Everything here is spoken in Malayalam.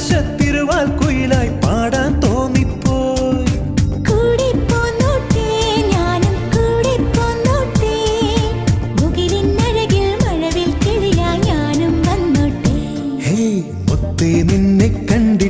ആകാശത്തിരുവാൽ കുയിലായി പാടാൻ തോന്നിപ്പോയി. കൂടെ പോന്നോട്ടെ ഞാനും കൂടെ പോന്നോട്ടെ, മുകിലിനഴകിൽ മഴവിൽ കിളിയാ ഞാനും വന്നോട്ടെ. ഹേ മുത്തേ നിന്നെ കണ്ടി